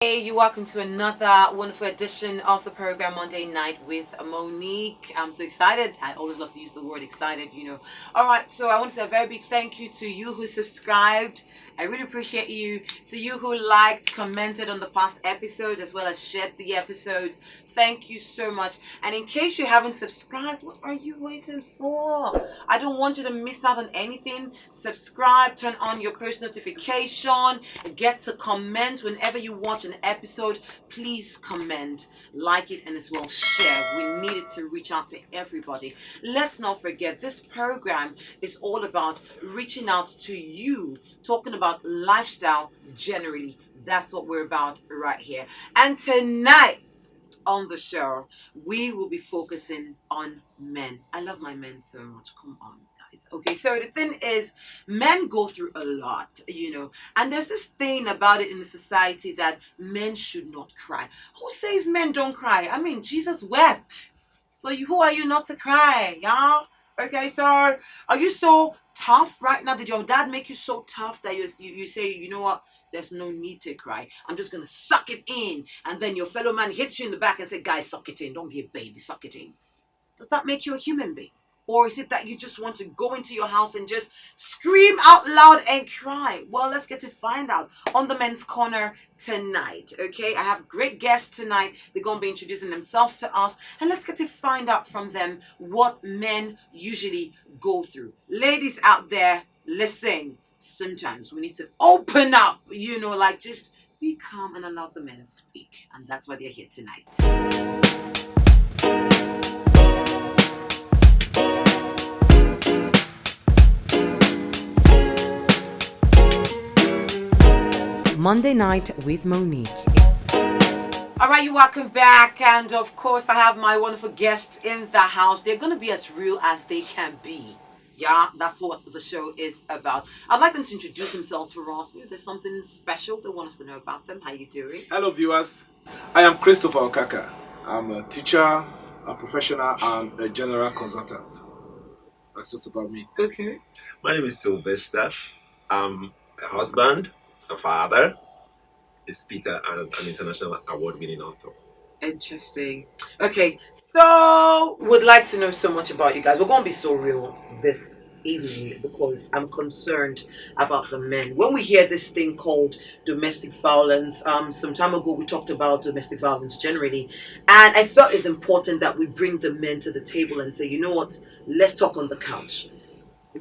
Hey, you're welcome to another wonderful edition of the program Monday Night with Monique. I'm so excited. I always love to use the word excited. All right, so I want to say a very big thank you to you who subscribed. I really appreciate you. To you who liked, commented on the past episodes, as well as shared the episodes. Thank you so much. And in case you haven't subscribed, what are you waiting for? I don't want you to miss out on anything. Subscribe, turn on your post notification, get to comment whenever you watch an episode. Please comment, like it, and as well share. We need it to reach out to everybody. Let's not forget, this program is all about reaching out to you, talking about lifestyle generally. That's what we're about right here. And tonight on the show, we will be focusing on men. I love my men so much. Come on, guys. Okay, so the thing is, men go through a lot, and there's this thing about it in the society that men should not cry. Who says men don't cry? I mean, Jesus wept. So who are you not to cry, y'all? Okay, so are you so tough right now? Did your dad make you so tough that you say, you know what? There's no need to cry. I'm just gonna suck it in. And then your fellow man hits you in the back and say, guys, suck it in. Don't be a baby, suck it in. Does that make you a human being? Or is it that you just want to go into your house and just scream out loud and cry? Well, let's get to find out on the Men's Corner tonight, okay? I have great guests tonight. They're going to be introducing themselves to us. And let's get to find out from them what men usually go through. Ladies out there, listen. Sometimes we need to open up, like just be calm and allow the men speak. And that's why they're here tonight. Monday Night with Monique. All right, you welcome back. And of course, I have my wonderful guests in the house. They're going to be as real as they can be. Yeah, that's what the show is about. I'd like them to introduce themselves for us. Maybe there's something special they want us to know about them. How you doing? Hello, viewers. I am Christopher Okaka. I'm a teacher, a professional, and a general consultant. That's just about me. Okay. My name is Sylvester. I'm a husband, a father, a speaker, and an international award-winning author. Interesting. Okay, so would like to know so much about you guys. We're going to be so real this evening because I'm concerned about the men. When we hear this thing called domestic violence, some time ago we talked about domestic violence generally, and I felt it's important that we bring the men to the table and say, you know what, let's talk on the couch.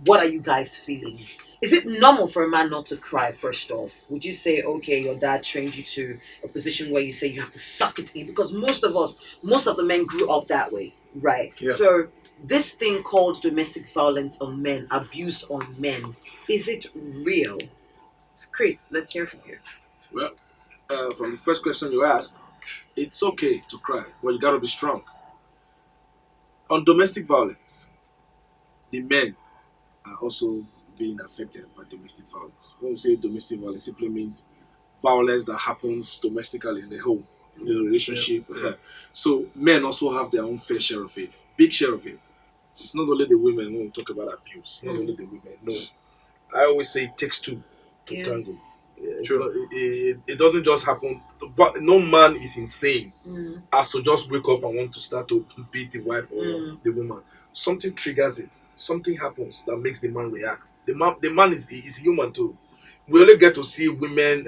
What are you guys feeling? Is it normal for a man not to cry, first off? Would you say, okay, your dad trained you to a position where you say you have to suck it in? Because most of the men grew up that way, right? Yeah. So this thing called domestic violence on men, abuse on men, is it real? Chris, let's hear from you. Well, from the first question you asked, it's okay to cry, but you gotta be strong. On domestic violence, the men are also being affected by domestic violence. When we say domestic violence, simply means violence that happens domestically in the home, in the relationship. Yeah. So men also have their own fair share of it, big share of it. It's not only the women when we talk about abuse, not only the women. No, I always say it takes two to tango. It's True. it doesn't just happen. But no man is insane Mm. as to just wake up and want to start to beat the wife or the woman. Something triggers it. Something happens that makes the man react. The man is human too. We only get to see women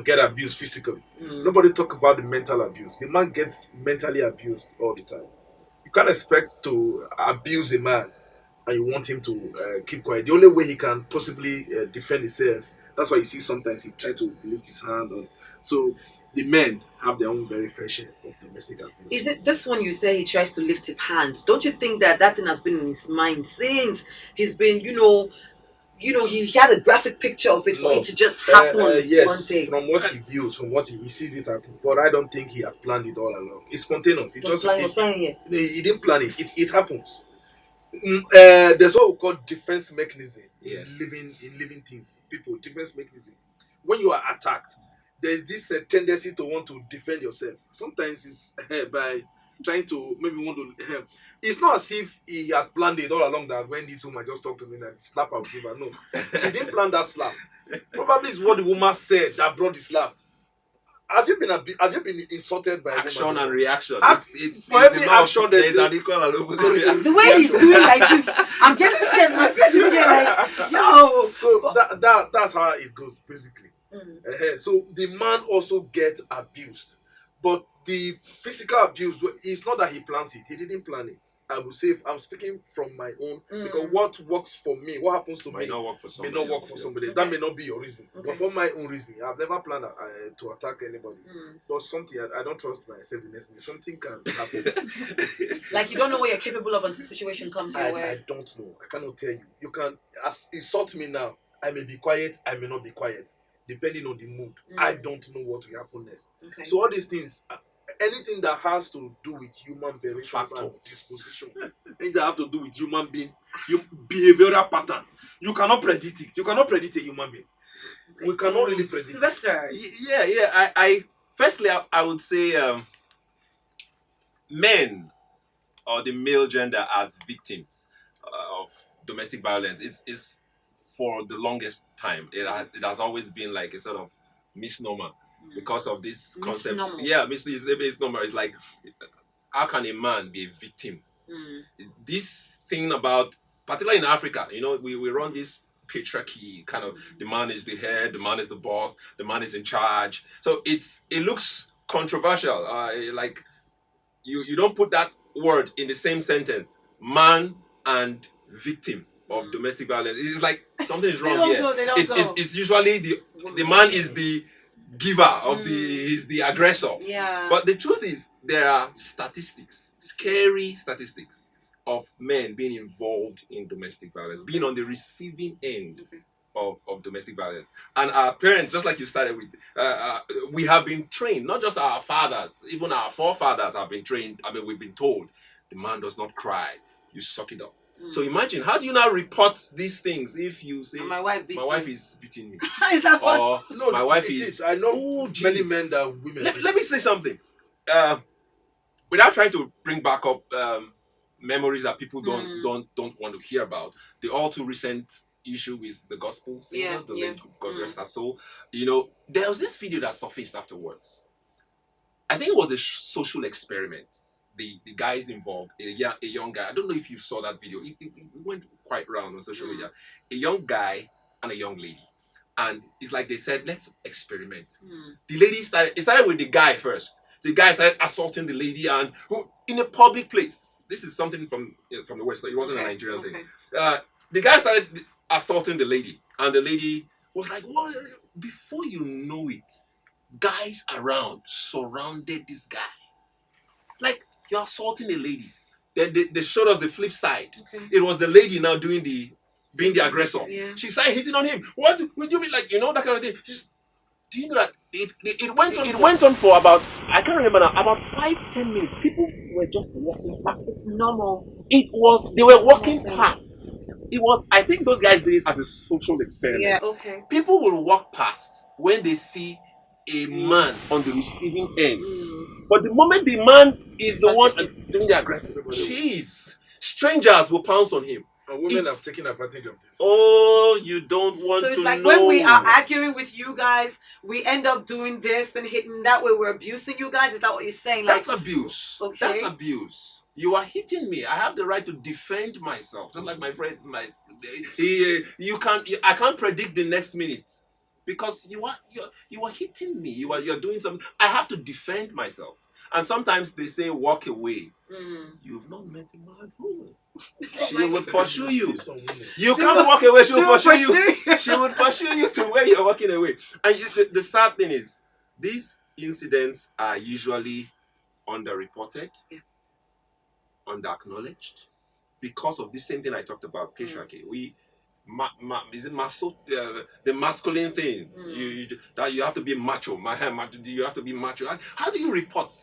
get abused physically. Mm. Nobody talk about the mental abuse. The man gets mentally abused all the time. You can't expect to abuse a man and you want him to keep quiet. The only way he can possibly defend himself, that's why you see sometimes he try to lift his hand on. So the men have their own very fair share of domestic abuse. Is it this one you say he tries to lift his hand? Don't you think that thing has been in his mind since he's been, he had a graphic picture of it for it to just happen one yes, day? from what he views, from what he sees it happen. But I don't think he had planned it all along. It's spontaneous. It Was just planning it. he didn't plan it. It happens. There's what we call defense mechanism Yeah. in living things. People defense mechanism. When you are attacked, there's this tendency to want to defend yourself. Sometimes it's by trying to maybe want to. It's not as if he had planned it all along that when this woman just talked to me and slap I would give her. No, he didn't plan that slap. Probably it's what the woman said that brought the slap. Have you been insulted by a Action woman and before? reaction. It's for every the law of- action there there's is an equal and opposite reaction. The way he's doing like this, I'm getting scared. My face is getting like, yo. So that's how it goes basically. So the man also gets abused, but the physical abuse it's not that he plans it. He didn't plan it. I would say if I'm speaking from my own because what works for me, what happens to Might me, not work for may somebody. not work else, for yeah. somebody. Okay. That may not be your reason, Okay. but for my own reason, I've never planned to attack anybody. But something I don't trust myself the next minute. Something can happen. Like you don't know what you're capable of until the situation comes your I way. don't know. I cannot tell you. You can insult me now. I may be quiet. I may not be quiet, depending on the mood. I don't know what will happen next. Okay. So all these things, anything that has to do with human variations and Factors. disposition, anything that have to do with human being, behavioral pattern, you cannot predict it. You cannot predict a human being. We cannot really predict it. Sylvester. Yeah. I firstly, I would say men or the male gender as victims of domestic violence is for the longest time. It has always been like a sort of misnomer because of this concept. Misnomer. Yeah, misnomer is like, how can a man be a victim? This thing about, particularly in Africa, we run this patriarchy kind of, the man is the head, the man is the boss, the man is in charge. So it looks controversial. Like you don't put that word in the same sentence, man and victim of domestic violence. It's like something is wrong here. It's usually the man is the giver of he's the aggressor. Yeah. But the truth is, there are statistics, scary statistics of men being involved in domestic violence, being on the receiving end of domestic violence. And our parents, just like you started with, we have been trained, not just our fathers, even our forefathers have been trained. I mean, we've been told, the man does not cry, you suck it up. So imagine, how do you now report these things if you say, my wife is beating me? Is that Or No, my wife it is... I know many men that women. Let me say something. Without trying to bring back up memories that people don't want to hear about, the all too recent issue with the gospel singer, the late God rest her soul. There was this video that surfaced afterwards. I think it was a social experiment. The guys involved, a young guy. I don't know if you saw that video. It went quite round on social media. A young guy and a young lady. And it's like they said, let's experiment. The lady it started with the guy first. The guy started assaulting the lady and in a public place. This is something from the West. It wasn't a Nigerian thing. The guy started assaulting the lady, and the lady was like, "What?" Before you know it, guys around surrounded this guy. Like, you're assaulting a lady. Then they showed us the flip side. It was the lady now being the aggressor. Yeah. She started hitting on him. What would you be like? That kind of thing. Do you know that it went on for about, I can't remember now, about 5-10 minutes. People were just walking past. It's normal. They were walking past. I think those guys did it as a social experiment. Yeah, okay. People will walk past when they see a man on the receiving end. But the moment the man is the one doing the aggressive, jeez, strangers will pounce on him. And women have taken advantage of this. Oh, you don't want to know. So it's like when we are arguing with you guys, we end up doing this and hitting that way. We're abusing you guys. Is that what you're saying? Like, that's abuse. Okay. That's abuse. You are hitting me. I have the right to defend myself. Just like my friend, I can't predict the next minute because you are hitting me. You're doing something. I have to defend myself. And sometimes they say, walk away. You've not met a mad woman. She will pursue you. You can't walk away. She will pursue you. She will pursue you to where you're walking away. And the sad thing is, these incidents are usually underreported, underacknowledged, because of this same thing I talked about, patriarchy. Is it the masculine thing? That you have to be macho. You have to be macho. How do you report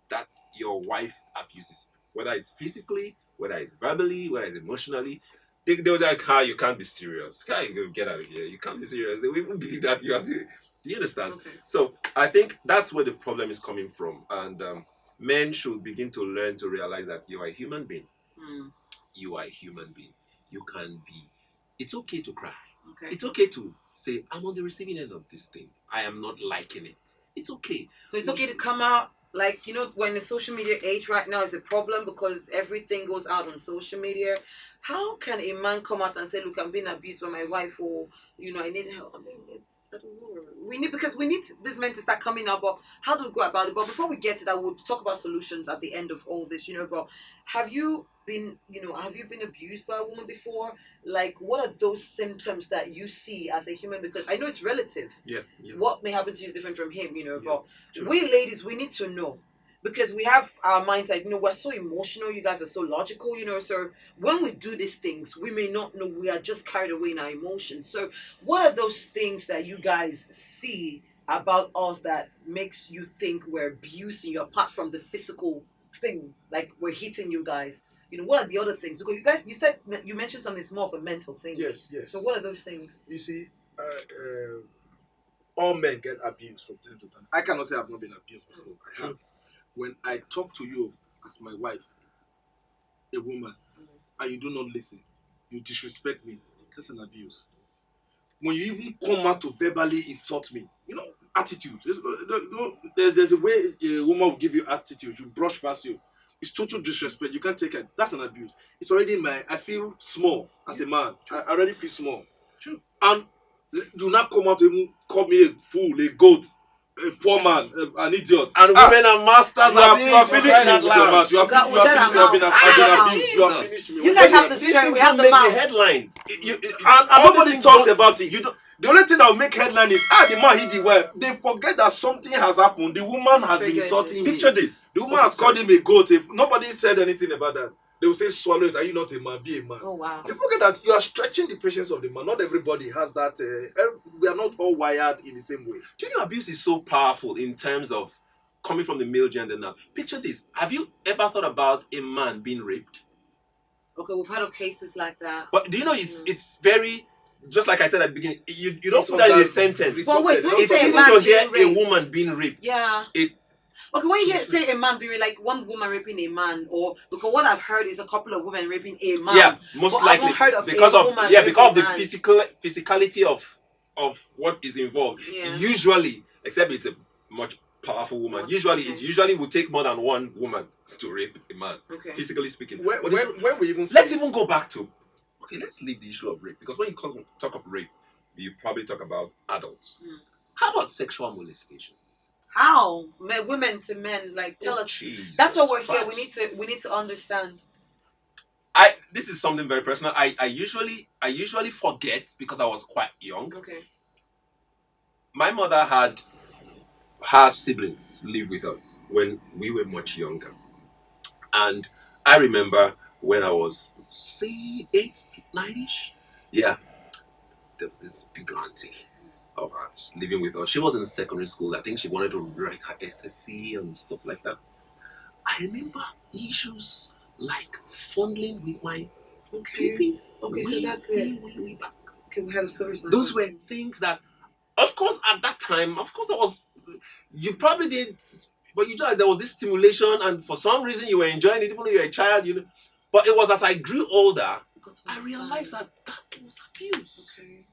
that your wife abuses you? Whether it's physically, whether it's verbally, whether it's emotionally. They were like, you can't be serious. How you get out of here? You can't be serious. They won't believe that you have to. Do you understand? Okay. So I think that's where the problem is coming from. And men should begin to learn to realize that you are a human being. You are a human being. You can be. It's okay to cry. Okay. It's okay to say, I'm on the receiving end of this thing. I am not liking it. it's okay. So it's okay to come out, like, when the social media age right now is a problem because everything goes out on social media. How can a man come out and say, look, I'm being abused by my wife, or, I need help? I mean, I don't know. Because we need these men to start coming out, but how do we go about it? But before we get to that, we'll talk about solutions at the end of all this, but have you been abused by a woman before? Like, what are those symptoms that you see as a human? Because I know it's relative. Yeah. What may happen to you is different from him, but True. we ladies, we need to know, because we have our minds like, we're so emotional, you guys are so logical, so when we do these things, we may not know, we are just carried away in our emotions. So what are those things that you guys see about us that makes you think we're abusing you, apart from the physical thing, like we're hitting you guys? What are the other things? Because you mentioned something, it's more of a mental thing. Yes. So what are those things? You see, all men get abused from time to time. I cannot say I've not been abused before. I have. When I talk to you as my wife, a woman, and you do not listen, you disrespect me, that's an abuse. When you even come out to verbally insult me, attitude. There's a way a woman will give you attitude. You brush past you. It's total disrespect. You can't take it. That's an abuse. It's already I feel small as a man. I already feel small. True. And do not come out to even call me a fool, a goat, a poor man, an idiot. And women are masters at it. You have finished me with your mouth. You have finished me. You guys have the strength. We have the mouth. The headlines. And nobody talks about it. The only thing that will make headline is the man hit the wife. They forget that something has happened. The woman has been insulting him. Picture this. The woman has called him a goat. If nobody said anything about that, they will say, swallow it. Are you not a man? Be a man. Oh, wow. You forget that you are stretching the patience of the man. Not everybody has that. We are not all wired in the same way. Junior abuse is so powerful in terms of coming from the male gender now. Picture this. Have you ever thought about a man being raped? Okay, we've heard of cases like that. But do you know it's very, just like I said at the beginning, you don't put that in a sentence. But wait, when you it's say a easy man to hear being a woman being raped. Yeah. Okay, when you say a man being like one woman raping a man, or because what I've heard is a couple of women raping a man. Yeah, most but likely I've not heard of because a of woman because of the man. physicality of what is involved. Yeah. Usually, except it's a much powerful woman. Usually, okay. It usually would take more than one woman to rape a man. Okay. Physically speaking. When we even let's even go back to let's leave the issue of rape, because when you talk of rape, you probably talk about adults. How about sexual molestation? How? Women to men, like tell us. Jesus that's what we're Christ. here. We need to understand. This is something very personal. I usually forget because I was quite young. Okay. My mother had her siblings live with us when we were much younger. And I remember when I was, say, 8, 9-ish. Yeah. There was this big auntie of ours living with us. She was in secondary school. I think she wanted to write her SSC and stuff like that. I remember issues like fondling with my Okay. Okay, so that's it. Way back. Okay, we have stories now. Those were things that, of course, at that time, you probably did, but there was this stimulation, and for some reason you were enjoying it, even though you were a child, But it was as I grew older, I realized that was abuse. Okay.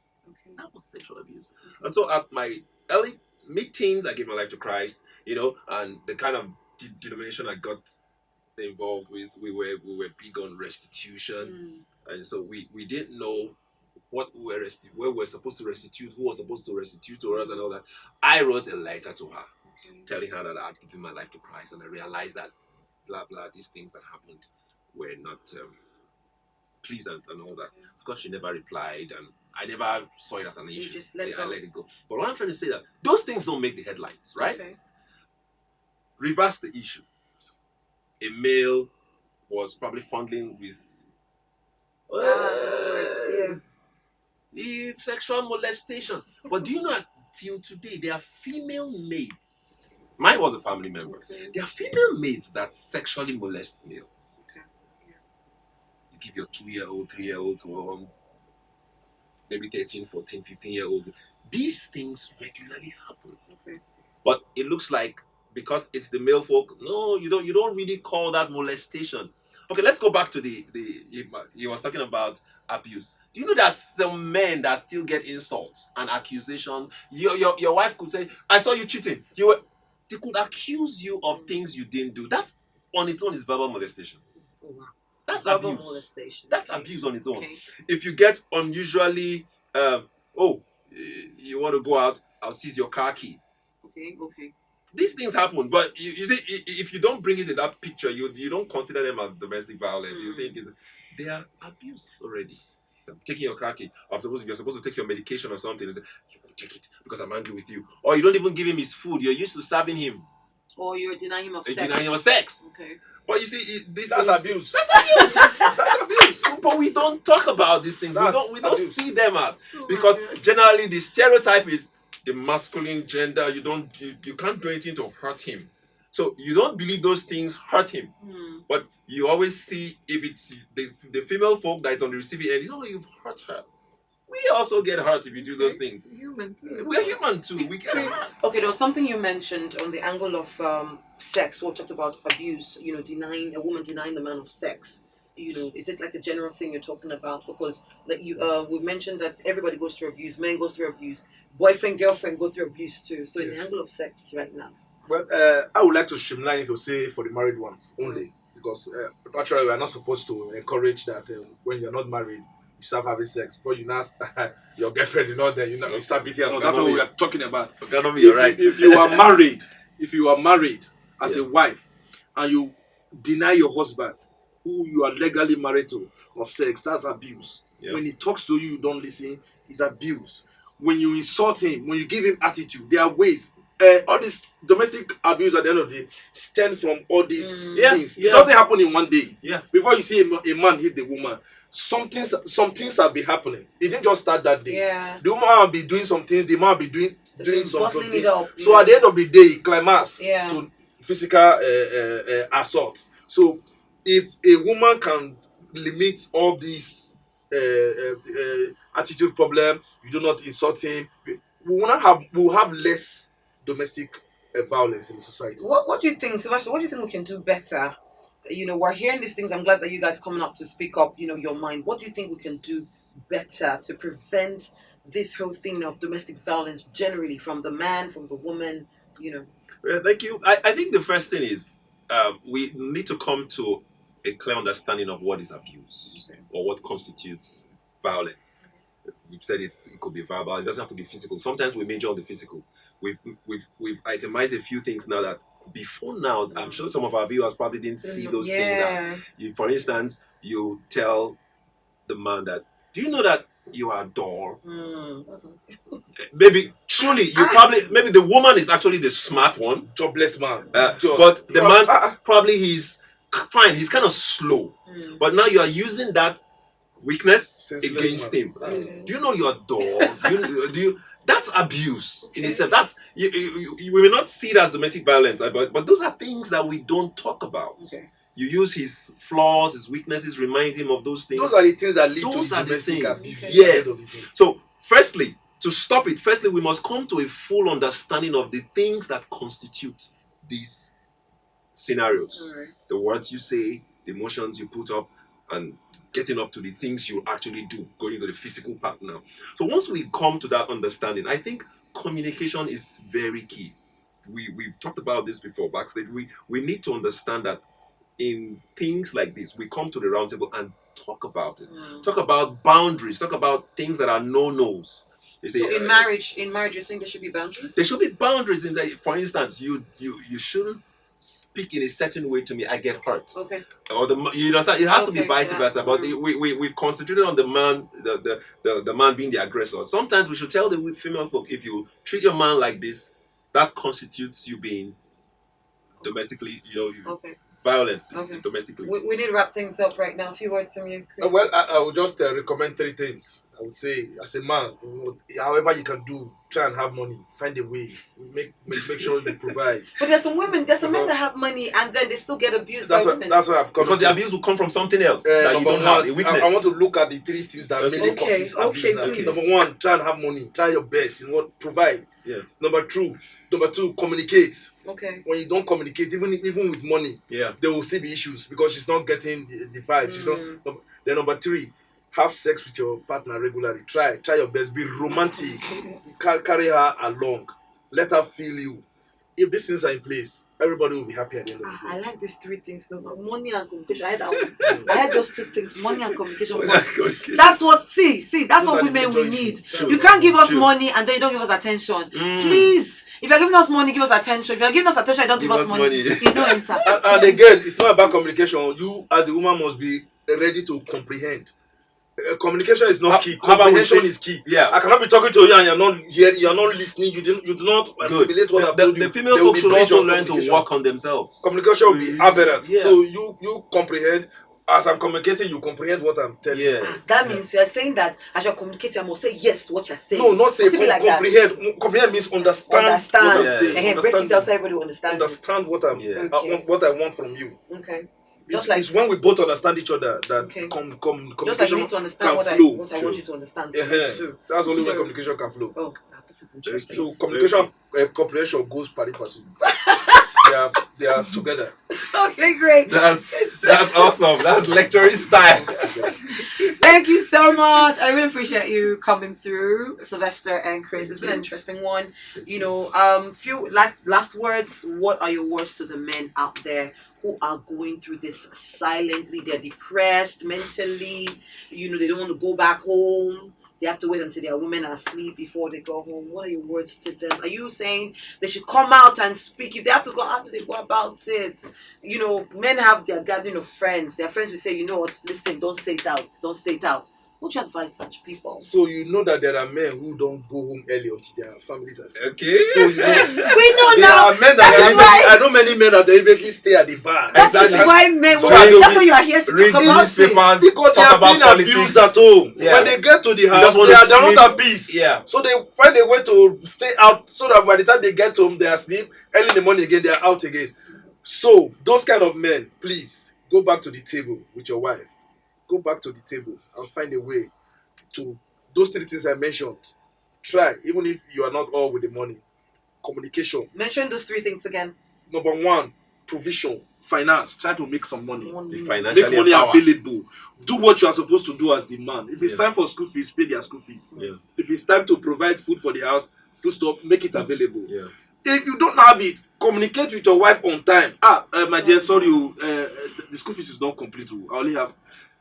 That was sexual abuse. Okay. And so at my early mid-teens, I gave my life to Christ, and the kind of denomination I got involved with, we were big on restitution, and so we didn't know what where we were supposed to restitute, who was supposed to restitute to us, and all that. I wrote a letter to her, telling her that I had given my life to Christ, and I realized that blah blah, these things that happened were not pleasant and all that. Of course, she never replied, and I never saw it as an issue. I let it go. But what I'm trying to say that those things don't make the headlines, right? Okay. Reverse the issue. A male was probably fondling with the sexual molestation. But do you know that till today there are female maids? Mine was a family member. Okay. There are female maids that sexually molest males. Okay. Yeah. You give your 2-year-old, 3-year-old to one, maybe 13, 14, 15-year-old. These things regularly happen. Okay. But it looks like because it's the male folk, no, you don't really call that molestation. Okay, let's go back to he was talking about abuse. Do you know that some men that still get insults and accusations? Your wife could say, "I saw you cheating." They could accuse you of things you didn't do. That on its own is verbal molestation. Oh, wow. That's Verbal abuse. molestation. That's Okay. abuse on its own. Okay. If you get unusually, you want to go out, I'll seize your car key. Okay. These things happen, but you see, if you don't bring it in that picture, you don't consider them as domestic violence. You think they are abuse already. So I'm taking your car key. You're supposed to take your medication or something. And say, you won't take it because I'm angry with you. Or you don't even give him his food. You're used to serving him. Or you're denying him of sex. Denying him of sex. Okay. But you see, that's abuse. That's abuse. That's abuse. But we don't talk about these things. We don't see them as, because generally the stereotype is the masculine gender. You can't do anything to hurt him. So you don't believe those things hurt him. But you always see, if it's the female folk that is on the receiving end, you've hurt her. We also get hurt if you do those things. Human too. We're human too. We get hurt. Okay, there was something you mentioned on the angle of sex. We talked about abuse. Denying a woman, denying the man of sex. Is it like a general thing you're talking about? Because like we mentioned that everybody goes through abuse. Men go through abuse. Boyfriend, girlfriend go through abuse too. So in the angle of sex right now. Well, I would like to streamline it to say for the married ones only, because naturally we are not supposed to encourage that when you're not married, you start having sex. Before you ask your girlfriend, you start beating her. No, that's what we are talking about. If you are married as a wife and you deny your husband, who you are legally married to, of sex, that's abuse. Yeah. When he talks to you, you don't listen, it's abuse. When you insult him, when you give him attitude, there are ways. All this domestic abuse at the end of the day stem from all these things. It doesn't happen in one day. Yeah. Before you see a man hit the woman, some things have been happening. It didn't just start that day. Yeah. The woman will be doing some things, the man will be doing something. It up. So at the end of the day, it climax to physical assault. So if a woman can limit all these attitude problem, you do not insult him, we'll have less domestic violence in the society. What do you think, Sebastian? What do you think we can do better? We're hearing these things. I'm glad that you guys are coming up to speak up, your mind. What do you think we can do better to prevent this whole thing of domestic violence generally, from the man, from the woman, Well, thank you. I think the first thing is we need to come to a clear understanding of what is abuse or what constitutes violence. We've said it could be verbal. It doesn't have to be physical. Sometimes we major on the physical. We've itemized a few things now that before now, I'm sure some of our viewers probably didn't see those things. For instance, you tell the man that, do you know that you are a doll? Maybe truly, maybe the woman is actually the smart one, jobless man. But the man probably he's fine. He's kind of slow. But now you are using that weakness against him. Do you know you're a doll? Do you? That's abuse in itself. That's we may not see it as domestic violence, but those are things that we don't talk about. You use his flaws, his weaknesses, remind him of those things. Those are the things that lead to domestic abuse. Yes. So, firstly, to stop it, we must come to a full understanding of the things that constitute these scenarios. The words you say, the emotions you put up, and getting up to the things you actually do, going to the physical part now. So once we come to that understanding, I think communication is very key. We've talked about this before backstage. We need to understand that in things like this, we come to the round table and talk about it. Talk about boundaries. Talk about things that are no-nos. So in marriage, you think there should be boundaries? There should be boundaries in that. For instance, you shouldn't speak in a certain way to me, I get hurt. Okay. Or you understand? It has to be vice versa. But we've concentrated on the man, the man being the aggressor. Sometimes we should tell the female folk, if you treat your man like this, that constitutes you being domestically, violence domestically. We need to wrap things up right now. A few words from you, Chris. Well, I will just recommend three things. I would say, as a man, however you can do, try and have money, find a way, make sure you provide. But there's some men that have money and then they still get abused by women. That's why I'm coming. Because the abuse will come from something else that you don't have, a weakness. I want to look at the 3 things that mainly causes abuse. Number 1, try and have money. Try your best. Provide. Yeah. Number two, communicate. Okay. When you don't communicate, even with money, there will still be issues because she's not getting the vibes. Then number 3, have sex with your partner regularly. Try your best. Be romantic. Carry her along. Let her feel you. If these things are in place, everybody will be happy at the end of the day. I like these 3 things. Money and communication. I had that one. I had those 2 things. Money and communication. That's what. See. That's what women we need. You can't give us money and then you don't give us attention. Please. If you're giving us money, give us attention. If you're giving us attention, don't give us money. You don't enter. And again, it's not about communication. You, as a woman, must be ready to comprehend. Communication is not key. Comprehension is key. Yeah. I cannot be talking to you and you're not hearing, you're not listening. You do not assimilate what I've told you. The female folks should also learn to work on themselves. Communication will be aberrant. Yeah. So you comprehend. As I'm communicating, you comprehend what I'm telling you. That means you're saying that as you're communicating, I must say yes to what you're saying. No, not say comprehend. Comprehend means understand what I'm saying. Break it down so everybody understands. Understand what what I want from you. Okay. It's when we both understand each other that communication just like you need to understand can flow. what I want you to understand. That's only when communication can flow. Oh, this is interesting. So communication, comprehension goes pari passu. They are together. Okay, great. That's awesome. That's lecturing style. Thank you so much. I really appreciate you coming through, Sylvester and Chris. It's been an interesting one. Few last words. What are your words to the men out there who are going through this silently? They're depressed mentally. They don't want to go back home. They have to wait until their women are asleep before they go home. What are your words to them? Are you saying they should come out and speak? If they have to go, how do they go about it? Men have their gathering of friends. Their friends will say, you know what, listen, don't say it out. Don't say it out. What do you advise such people? So you know that there are men who don't go home early until their families are asleep. Okay. So we know there now. Are men I know many men that they eventually stay at the bar. That's why men. That's why you are here to talk about newspapers. Because they are being abused at home. When they get to the house, they're not at peace. Yeah. So they find a way to stay out so that by the time they get home, they are asleep. Early in the morning again, they are out again. So those kind of men, please go back to the table with your wife. Go back to the table and find a way to those 3 things I mentioned. Try, even if you are not all with the money. Communication. Mention those 3 things again. Number 1, provision. Finance. Try to make some money. Be financially make money available. Do what you are supposed to do as the man. If it's time for school fees, pay their school fees. Yeah. If it's time to provide food for the house, food stuff, make it available. Yeah. If you don't have it, communicate with your wife on time. My dear, sorry, the school fees is not complete. I only have.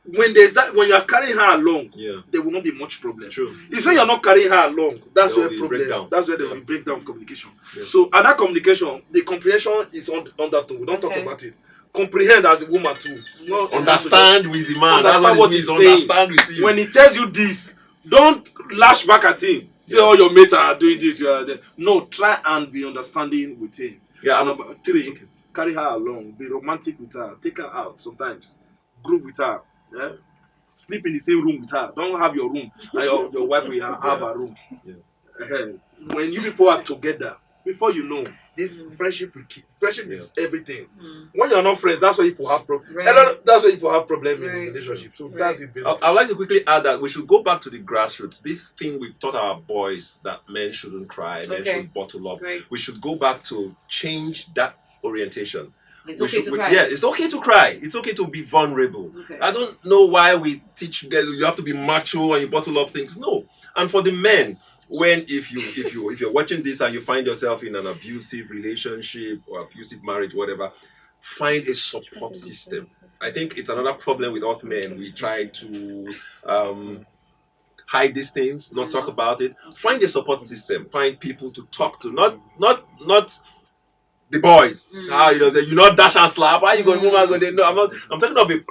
When you are carrying her along, there will not be much problem. True. It's when you are not carrying her along, that's where problem. That's where there will be breakdown of communication. Yeah. So, and that communication, the comprehension is on that too. We don't talk about it. Comprehend as a woman too. Not understand with the man. That's what he's saying. Understand with him. When he tells you this, don't lash back at him. Say, all your mates are doing this. You are there. No, try and be understanding with him. Yeah. And number 3, carry her along. Be romantic with her. Take her out sometimes. Groove with her. Yeah? Sleep in the same room with her. Don't have your room. Your wife will have her room. Yeah. When you people are together, before you know, this friendship is everything. When you're not friends, that's why people have problems. That's why people have problems in relationships. So that's it basically. I'd like to quickly add that we should go back to the grassroots. This thing we've taught our boys that men shouldn't cry, men should bottle up. We should go back to change that orientation. It's okay to cry. It's okay to cry. It's okay to be vulnerable. Okay. I don't know why we teach girls you have to be macho and you bottle up things. No. And for the men, if you're watching this and you find yourself in an abusive relationship or abusive marriage, whatever, find a support system. I think it's another problem with us men. We try to hide these things, not talk about it. Find a support system. Find people to talk to. Not the boys. How you not dash and slap. Why are you going? No, I'm talking of a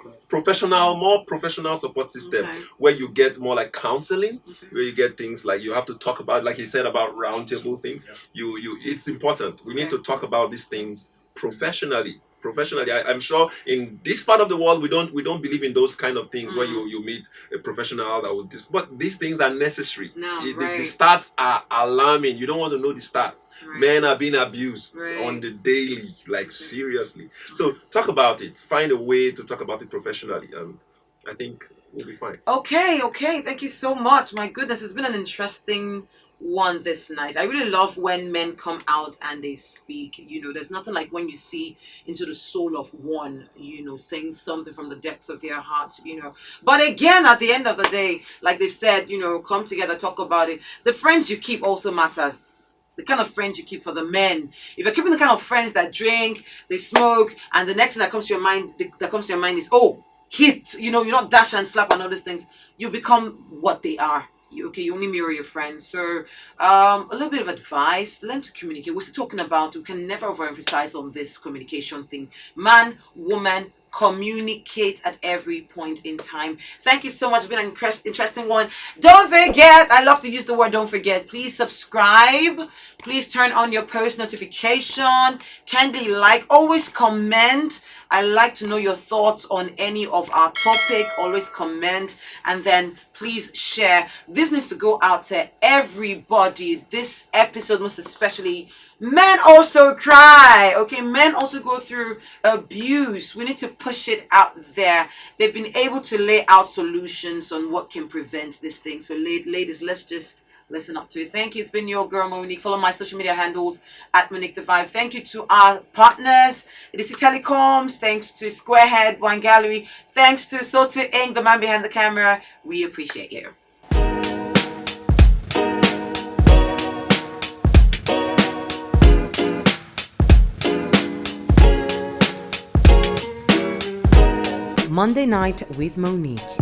more professional support system where you get more like counseling, where you get things like you have to talk about, like he said about round table thing. It's important. We need to talk about these things professionally. professionally. I'm sure in this part of the world we don't believe in those kind of things where you meet a professional that would but these things are necessary. No, The stats are alarming. You don't want to know the stats. Right. Men are being abused on the daily, like seriously. So talk about it. Find a way to talk about it professionally. I think we'll be fine. Okay. Thank you so much. My goodness, it's been an interesting one this night. I really love when men come out and they speak. There's nothing like when you see into the soul of one, saying something from the depths of their heart, But again, at the end of the day, like they said, come together, talk about it. The friends you keep also matters. The kind of friends you keep for the men. If you're keeping the kind of friends that drink, they smoke, and the next thing that comes to your mind is, oh, hit, you not dash and slap and all these things, you become what they are. You only mirror your friends. So a little bit of advice: learn to communicate. We're still talking about, we can never overemphasize on this communication thing. Man, woman, communicate at every point in time. Thank you so much. It's been an interesting one. Don't forget, I love to use the word don't forget. Please subscribe. Please turn on your post notification. Kindly like. Always comment. I like to know your thoughts on any of our topic. Always comment, and then please share. This needs to go out to everybody. This episode, most especially, men also cry. Okay, men also go through abuse. We need to push it out there. They've been able to lay out solutions on what can prevent this thing. So ladies, let's just listen up to it. Thank you. It's been your girl Monique. Follow my social media handles at Monique the Vibe. Thank you to our partners, DC Telecoms. Thanks to Squarehead Wine Gallery. Thanks to Soto Inc., the man behind the camera. We appreciate you. Monday Night with Monique.